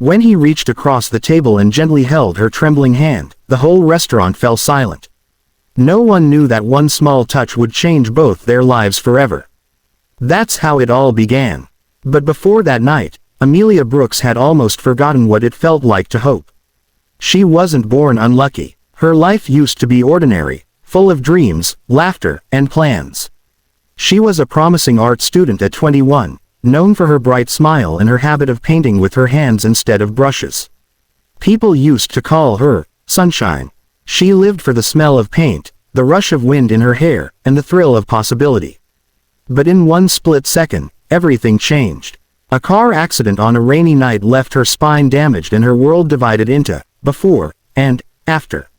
When he reached across the table and gently held her trembling hand, the whole restaurant fell silent. No one knew that one small touch would change both their lives forever. That's how it all began. But before that night, Amelia Brooks had almost forgotten what it felt like to hope. She wasn't born unlucky. Her life used to be ordinary, full of dreams, laughter, and plans. She was a promising art student at 21, known for her bright smile and her habit of painting with her hands instead of brushes. People used to call her Sunshine. She lived for the smell of paint, the rush of wind in her hair, and the thrill of possibility. But in one split second, everything changed. A car accident on a rainy night left her spine damaged and her world divided into before and after.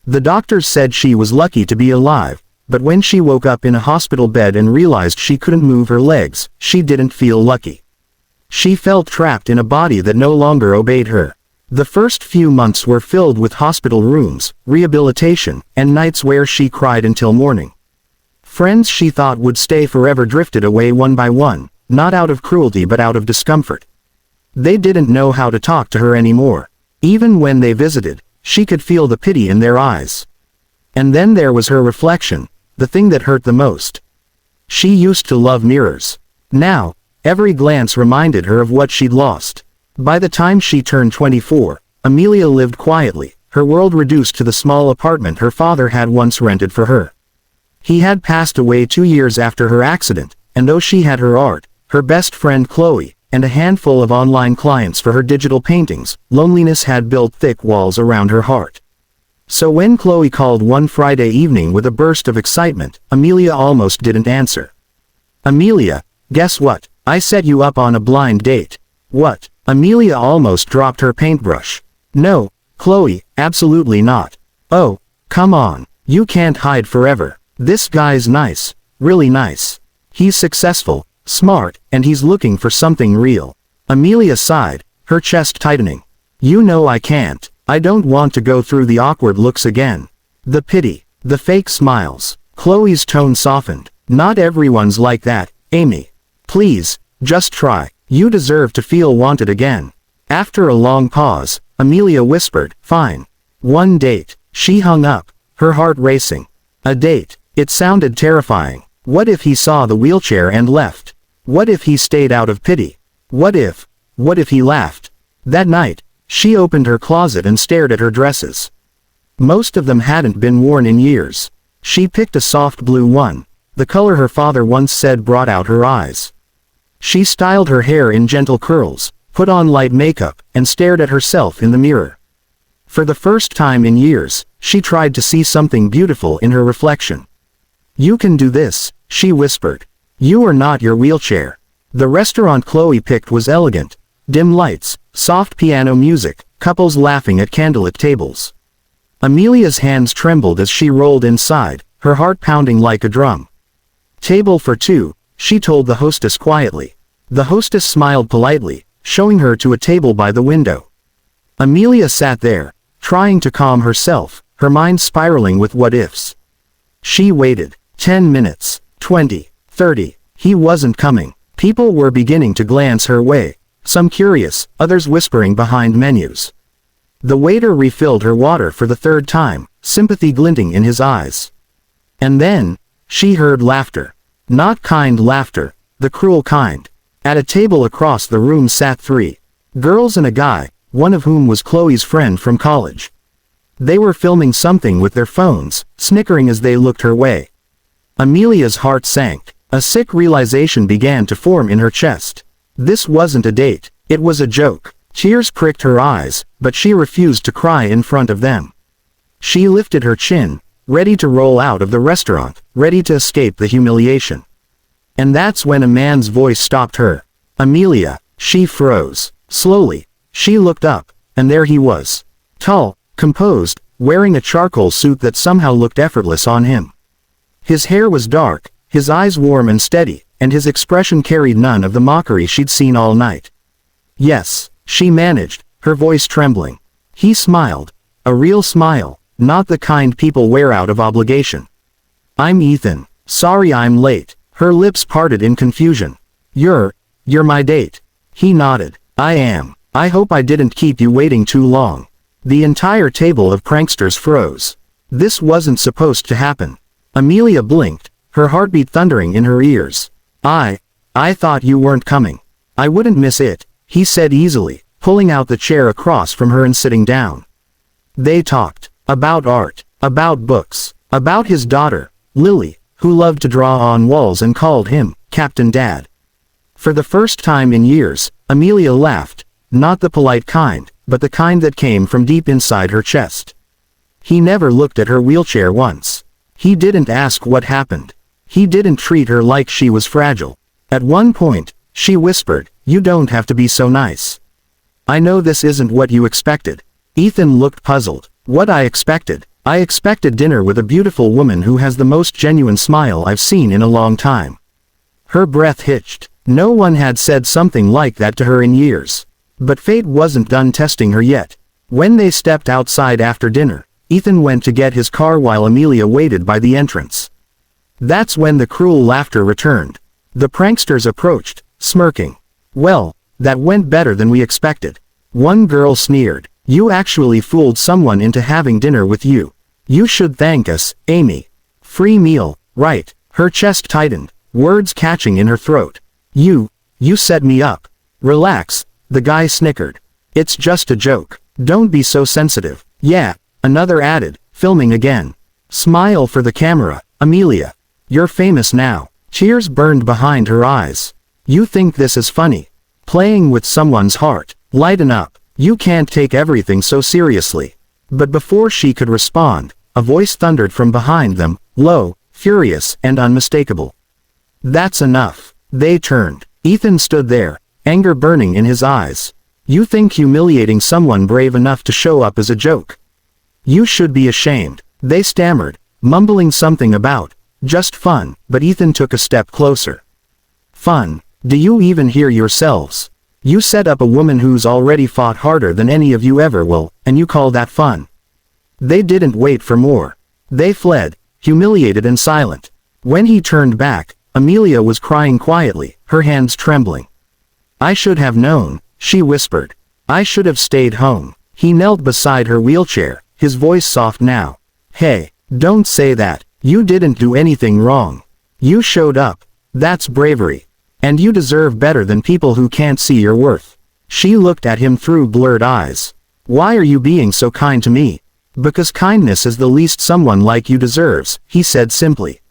The doctors said she was lucky to be alive, but when she woke up in a hospital bed and realized she couldn't move her legs, she didn't feel lucky. She felt trapped in a body that no longer obeyed her. The first few months were filled with hospital rooms, rehabilitation, and nights where she cried until morning. Friends she thought would stay forever drifted away one by one, not out of cruelty but out of discomfort. They didn't know how to talk to her anymore. Even when they visited, she could feel the pity in their eyes. And then there was her reflection, the thing that hurt the most. She used to love mirrors. Now, every glance reminded her of what she'd lost. By the time she turned 24, Amelia lived quietly, her world reduced to the small apartment her father had once rented for her. He had passed away 2 years after her accident, and though she had her art, her best friend Chloe, and a handful of online clients for her digital paintings, loneliness had built thick walls around her heart. So when Chloe called one Friday evening with a burst of excitement, Amelia almost didn't answer. "Amelia, guess what? I set you up on a blind date." "What?" Amelia almost dropped her paintbrush. "No, Chloe, absolutely not." "Oh, come on. You can't hide forever. This guy's nice, really nice. He's successful, smart, and he's looking for something real." Amelia sighed, her chest tightening. "You know I can't. I don't want to go through the awkward looks again. The pity, the fake smiles." Chloe's tone softened. "Not everyone's like that, Amy. Please, just try. You deserve to feel wanted again." After a long pause, Amelia whispered, "Fine. One date." She hung up, her heart racing. A date. It sounded terrifying. What if he saw the wheelchair and left? What if he stayed out of pity? What if he laughed? That night, she opened her closet and stared at her dresses. Most of them hadn't been worn in years. She picked a soft blue one, the color her father once said brought out her eyes. She styled her hair in gentle curls, put on light makeup, and stared at herself in the mirror. For the first time in years, she tried to see something beautiful in her reflection. "You can do this," she whispered. "You are not your wheelchair." The restaurant Chloe picked was elegant. Dim lights, soft piano music, couples laughing at candlelit tables. Amelia's hands trembled as she rolled inside, her heart pounding like a drum. "Table for two," she told the hostess quietly. The hostess smiled politely, showing her to a table by the window. Amelia sat there, trying to calm herself, her mind spiraling with what-ifs. She waited. 10 minutes, 20, 30. He wasn't coming. People were beginning to glance her way, some curious, others whispering behind menus. The waiter refilled her water for the third time, sympathy glinting in his eyes. And then, she heard laughter. Not kind laughter, the cruel kind. At a table across the room sat 3 girls and a guy, one of whom was Chloe's friend from college. They were filming something with their phones, snickering as they looked her way. Amelia's heart sank. A sick realization began to form in her chest. This wasn't a date, it was a joke. Tears pricked her eyes, but she refused to cry in front of them. She lifted her chin, ready to roll out of the restaurant, ready to escape the humiliation. And that's when a man's voice stopped her. "Amelia." She froze. Slowly, she looked up, and there he was. Tall, composed, wearing a charcoal suit that somehow looked effortless on him. His hair was dark, his eyes warm and steady, and his expression carried none of the mockery she'd seen all night. "Yes," she managed, her voice trembling. He smiled. A real smile, not the kind people wear out of obligation. "I'm Ethan. Sorry I'm late." Her lips parted in confusion. You're my date." He nodded. "I am." I hope I didn't keep you waiting too long. The entire table of pranksters froze. This wasn't supposed to happen. Amelia blinked, her heartbeat thundering in her ears. I thought you weren't coming. I wouldn't miss it, he said easily, pulling out the chair across from her and sitting down. They talked. About art. About books. About his daughter, Lily, who loved to draw on walls and called him Captain Dad. For the first time in years, Amelia laughed, not the polite kind, but the kind that came from deep inside her chest. He never looked at her wheelchair once. He didn't ask what happened. He didn't treat her like she was fragile. At one point, she whispered, "You don't have to be so nice. I know this isn't what you expected." Ethan looked puzzled. What I expected? I expected dinner with a beautiful woman who has the most genuine smile I've seen in a long time. Her breath hitched. No one had said something like that to her in years. But fate wasn't done testing her yet. When they stepped outside after dinner, Ethan went to get his car while Amelia waited by the entrance. That's when the cruel laughter returned. The pranksters approached, smirking. "Well, that went better than we expected." One girl sneered. "You actually fooled someone into having dinner with you. You should thank us, Amy." "Free meal, right." Her chest tightened, words catching in her throat. You set me up." "Relax," the guy snickered. "It's just a joke. Don't be so sensitive." "Yeah," another added, filming again. "Smile for the camera, Amelia. You're famous now." Tears burned behind her eyes. "You think this is funny? Playing with someone's heart. Lighten up. You can't take everything so seriously." But before she could respond, a voice thundered from behind them, low, furious, and unmistakable. "That's enough." They turned. Ethan stood there, anger burning in his eyes. "You think humiliating someone brave enough to show up is a joke? You should be ashamed." They stammered, mumbling something about just fun, but Ethan took a step closer. "Fun? Do you even hear yourselves? You set up a woman who's already fought harder than any of you ever will, and you call that fun?" They didn't wait for more. They fled, humiliated and silent. When he turned back, Amelia was crying quietly, her hands trembling. "I should have known," she whispered. "I should have stayed home." He knelt beside her wheelchair, his voice soft now. "Hey, don't say that. You didn't do anything wrong. You showed up. That's bravery. And you deserve better than people who can't see your worth." She looked at him through blurred eyes. "Why are you being so kind to me?" "Because kindness is the least someone like you deserves," he said simply.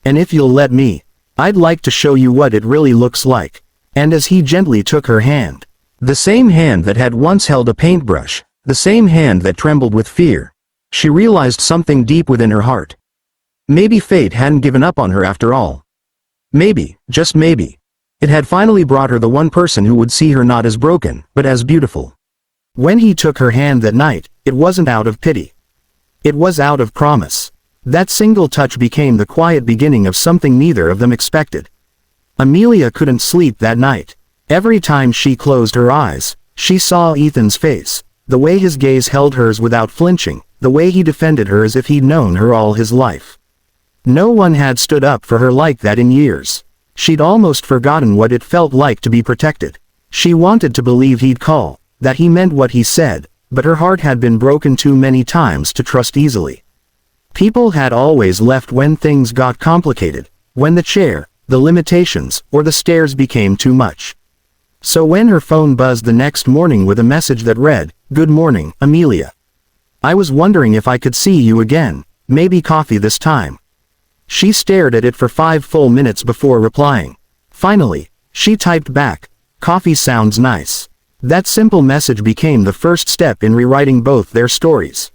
"And if you'll let me, I'd like to show you what it really looks like." And as he gently took her hand, the same hand that had once held a paintbrush, the same hand that trembled with fear, she realized something deep within her heart. Maybe fate hadn't given up on her after all. Maybe, just maybe, it had finally brought her the one person who would see her not as broken, but as beautiful. When he took her hand that night, it wasn't out of pity. It was out of promise. That single touch became the quiet beginning of something neither of them expected. Amelia couldn't sleep that night. Every time she closed her eyes, she saw Ethan's face, the way his gaze held hers without flinching, the way he defended her as if he'd known her all his life. No one had stood up for her like that in years. She'd almost forgotten what it felt like to be protected. She wanted to believe he'd call, that he meant what he said, but her heart had been broken too many times to trust easily. People had always left when things got complicated, when the chair, the limitations, or the stairs became too much. So when her phone buzzed the next morning with a message that read, "Good morning, Amelia. I was wondering if I could see you again, maybe coffee this time." She stared at it for 5 full minutes before replying. Finally, she typed back, "Coffee sounds nice." That simple message became the first step in rewriting both their stories.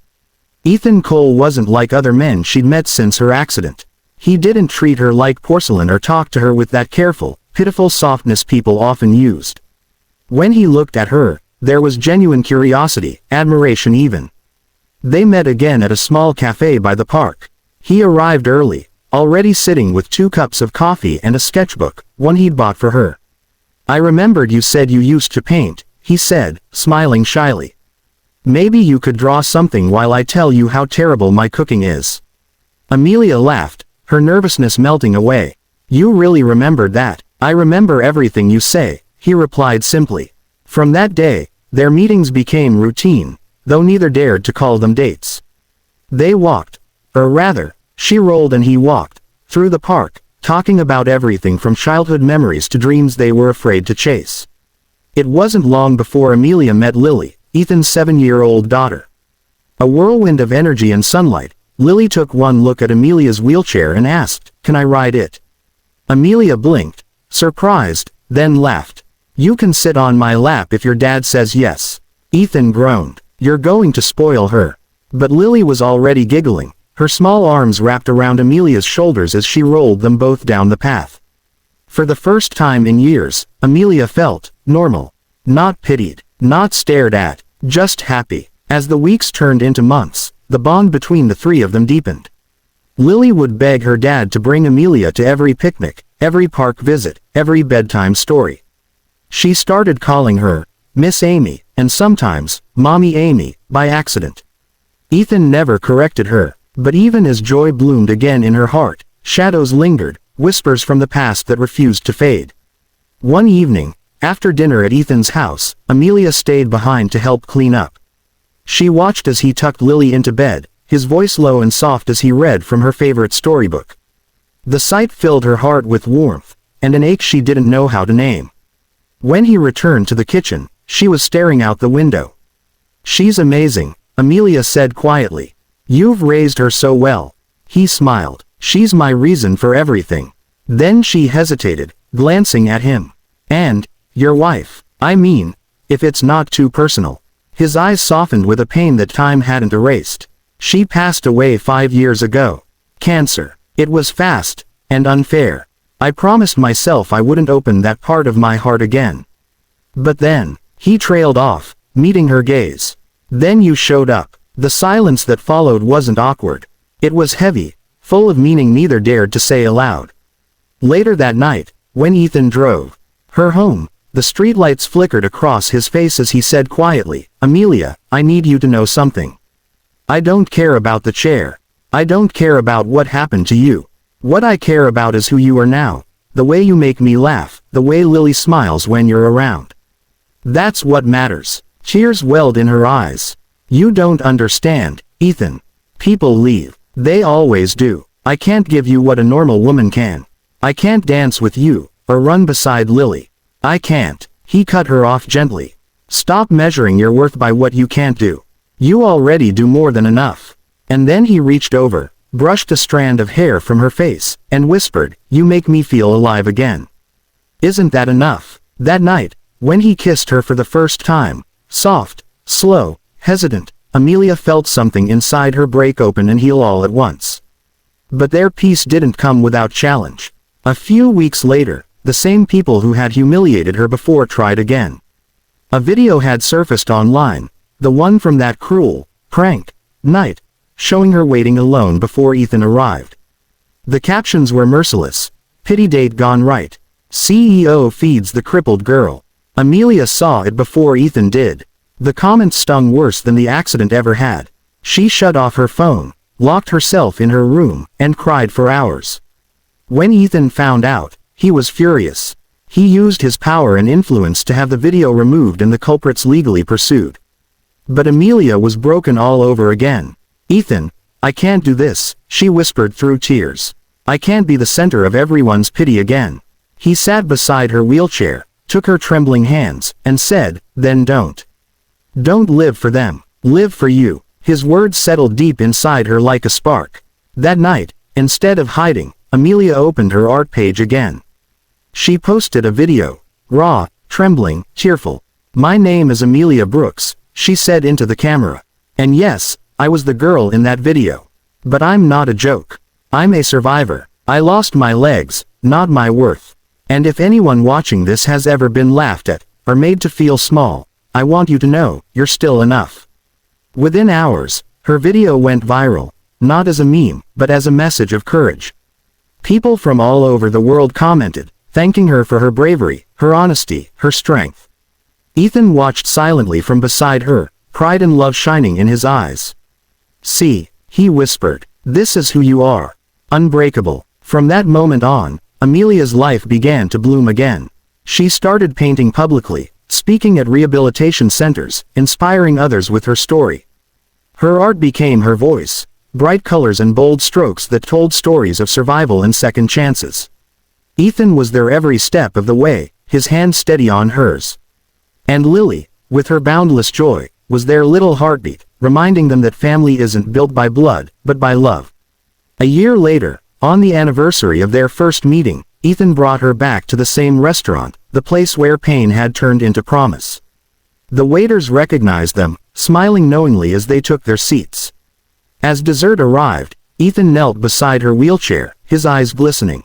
Ethan Cole wasn't like other men she'd met since her accident. He didn't treat her like porcelain or talk to her with that careful, pitiful softness people often used. When he looked at her, there was genuine curiosity, admiration even. They met again at a small cafe by the park. He arrived early, already sitting with 2 cups of coffee and a sketchbook, one he'd bought for her. "I remembered you said you used to paint," he said, smiling shyly. "Maybe you could draw something while I tell you how terrible my cooking is." Amelia laughed, her nervousness melting away. "You really remembered that?" "I remember everything you say," he replied simply. From that day, Their meetings became routine, though neither dared to call them dates. They walked, or rather, she rolled and he walked, through the park, talking about everything from childhood memories to dreams they were afraid to chase. It wasn't long before Amelia met Lily, Ethan's 7-year-old daughter. A whirlwind of energy and sunlight, Lily took one look at Amelia's wheelchair and asked, "Can I ride it?" Amelia blinked, surprised, then laughed. "You can sit on my lap if your dad says yes." Ethan groaned. "You're going to spoil her." But Lily was already giggling, her small arms wrapped around Amelia's shoulders as she rolled them both down the path. For the first time in years, Amelia felt normal. Not pitied, not stared at, just happy. As the weeks turned into months, the bond between the three of them deepened. Lily would beg her dad to bring Amelia to every picnic, every park visit, every bedtime story. She started calling her Miss Amy, and sometimes Mommy Amy, by accident. Ethan never corrected her, but even as joy bloomed again in her heart, shadows lingered, whispers from the past that refused to fade. One evening, after dinner at Ethan's house, Amelia stayed behind to help clean up. She watched as he tucked Lily into bed, his voice low and soft as he read from her favorite storybook. The sight filled her heart with warmth, and an ache she didn't know how to name. When he returned to the kitchen, she was staring out the window. "She's amazing," Amelia said quietly. "You've raised her so well." He smiled. "She's my reason for everything." Then she hesitated, glancing at him. "And, your wife, I mean, if it's not too personal." His eyes softened with a pain that time hadn't erased. "She passed away 5 years ago. Cancer. It was fast, and unfair. I promised myself I wouldn't open that part of my heart again. But then," he trailed off, meeting her gaze. "Then you showed up." The silence that followed wasn't awkward. It was heavy, full of meaning neither dared to say aloud. Later that night, when Ethan drove her home, the streetlights flickered across his face as he said quietly, "Amelia, I need you to know something. I don't care about the chair. I don't care about what happened to you. What I care about is who you are now, the way you make me laugh, the way Lily smiles when you're around. That's what matters." Tears welled in her eyes. "You don't understand, Ethan. People leave. They always do. I can't give you what a normal woman can. I can't dance with you, or run beside Lily. I can't." He cut her off gently. "Stop measuring your worth by what you can't do. You already do more than enough." And then he reached over, brushed a strand of hair from her face, and whispered, "You make me feel alive again." Isn't that enough? That night, when he kissed her for the first time, soft, slow, hesitant, Amelia felt something inside her break open and heal all at once. But their peace didn't come without challenge. A few weeks later, the same people who had humiliated her before tried again. A video had surfaced online, the one from that cruel prank night, showing her waiting alone before Ethan arrived. The captions were merciless. "Pity date gone right. CEO feeds the crippled girl." Amelia saw it before Ethan did. The comments stung worse than the accident ever had. She shut off her phone, locked herself in her room, and cried for hours. When Ethan found out, he was furious. He used his power and influence to have the video removed and the culprits legally pursued. But Amelia was broken all over again. "Ethan, I can't do this," she whispered through tears. "I can't be the center of everyone's pity again." He sat beside her wheelchair, took her trembling hands, and said, "Then don't. Don't live for them. Live for you." His words settled deep inside her like a spark. That night, instead of hiding, Amelia opened her art page again. She posted a video. Raw, trembling, tearful. "My name is Amelia Brooks," she said into the camera. "And yes, I was the girl in that video. But I'm not a joke. I'm a survivor. I lost my legs, not my worth. And if anyone watching this has ever been laughed at, or made to feel small, I want you to know, you're still enough." Within hours, her video went viral, not as a meme, but as a message of courage. People from all over the world commented, thanking her for her bravery, her honesty, her strength. Ethan watched silently from beside her, pride and love shining in his eyes. "See," he whispered, "this is who you are. Unbreakable." From that moment on, Amelia's life began to bloom again. She started painting publicly, speaking at rehabilitation centers, inspiring others with her story. Her art became her voice, bright colors and bold strokes that told stories of survival and second chances. Ethan was there every step of the way, his hand steady on hers. And Lily, with her boundless joy, was their little heartbeat, reminding them that family isn't built by blood, but by love. A year later, on the anniversary of their first meeting, Ethan brought her back to the same restaurant, the place where pain had turned into promise. The waiters recognized them, smiling knowingly as they took their seats. As dessert arrived, Ethan knelt beside her wheelchair, his eyes glistening.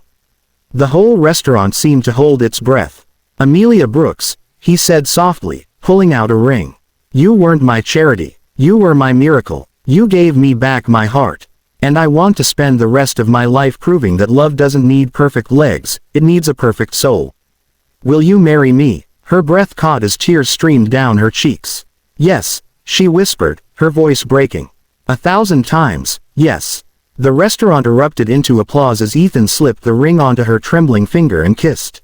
The whole restaurant seemed to hold its breath. "Amelia Brooks," he said softly, pulling out a ring. "You weren't my charity. You were my miracle. You gave me back my heart. And I want to spend the rest of my life proving that love doesn't need perfect legs, it needs a perfect soul. Will you marry me?" Her breath caught as tears streamed down her cheeks. "Yes," she whispered, her voice breaking. 1,000 times, yes. The restaurant erupted into applause as Ethan slipped the ring onto her trembling finger and kissed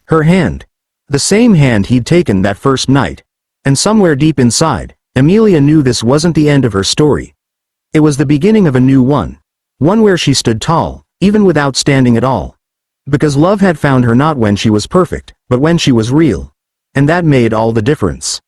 her hand. The same hand he'd taken that first night. And somewhere deep inside, Amelia knew this wasn't the end of her story. It was the beginning of a new one. One where she stood tall, even without standing at all. Because love had found her not when she was perfect, but when she was real. And that made all the difference.